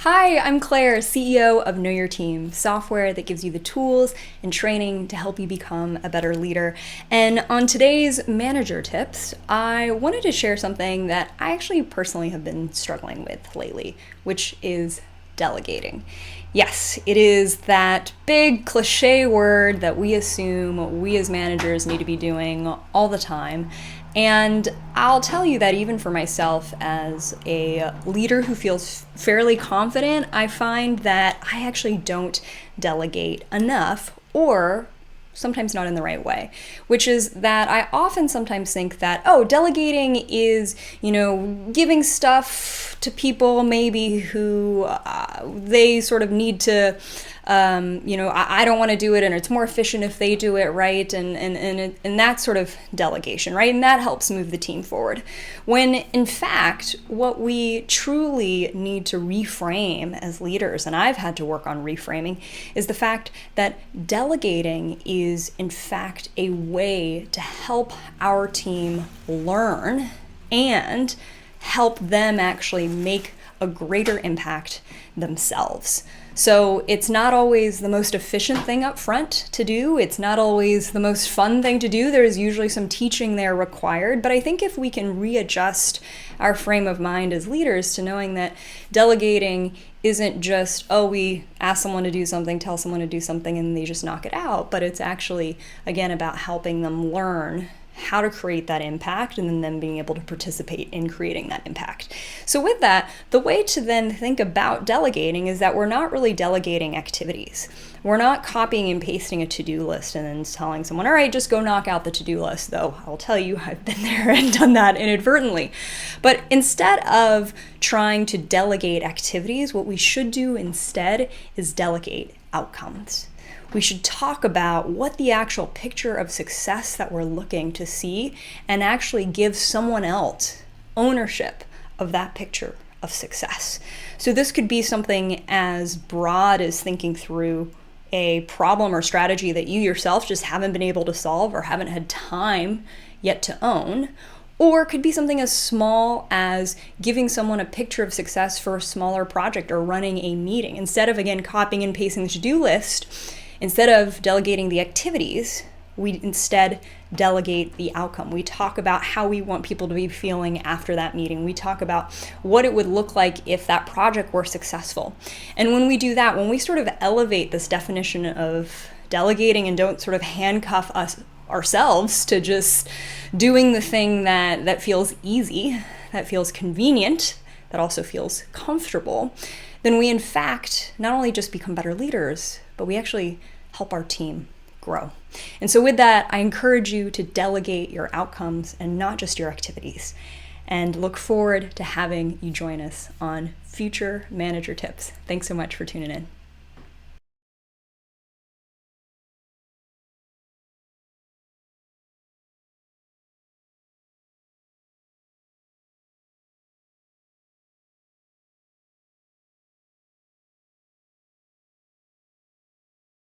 Hi, I'm Claire, CEO of Know Your Team, software that gives you the tools and training to help you become a better leader. And on today's manager tips, I wanted to share something that I actually personally have been struggling with lately, which is delegating. Yes, it is that big cliche word that we assume we as managers need to be doing all the time. And I'll tell you that even for myself as a leader who feels fairly confident, I find that I actually don't delegate enough, or sometimes not in the right way, which is that I often sometimes think that, delegating is, giving stuff to people maybe who they sort of need to, I don't want to do it, and it's more efficient if they do it, right? And that's sort of delegation, right? And that helps move the team forward. When in fact, what we truly need to reframe as leaders, and I've had to work on reframing, is the fact that delegating is in fact a way to help our team learn and help them actually make a greater impact themselves. So it's not always the most efficient thing up front to do. It's not always the most fun thing to do. There's usually some teaching there required. But I think if we can readjust our frame of mind as leaders to knowing that delegating isn't just, we ask someone to do something, tell someone to do something, and they just knock it out. But it's actually, again, about helping them learn how to create that impact and then them being able to participate in creating that impact. So with that, the way to then think about delegating is that we're not really delegating activities. We're not copying and pasting a to-do list and then telling someone, all right, just go knock out the to-do list, though I'll tell you, I've been there and done that inadvertently. But instead of trying to delegate activities, what we should do instead is delegate outcomes. We should talk about what the actual picture of success that we're looking to see and actually give someone else ownership of that picture of success. So this could be something as broad as thinking through a problem or strategy that you yourself just haven't been able to solve or haven't had time yet to own. Or it could be something as small as giving someone a picture of success for a smaller project or running a meeting. Instead of, again, copying and pasting the to-do list, instead of delegating the activities, we instead delegate the outcome. We talk about how we want people to be feeling after that meeting. We talk about what it would look like if that project were successful. And when we do that, when we sort of elevate this definition of delegating and don't sort of handcuff ourselves to just doing the thing that feels easy, that feels convenient, that also feels comfortable, then we in fact not only just become better leaders, but we actually help our team grow. And so with that, I encourage you to delegate your outcomes and not just your activities. And look forward to having you join us on future manager tips. Thanks so much for tuning in.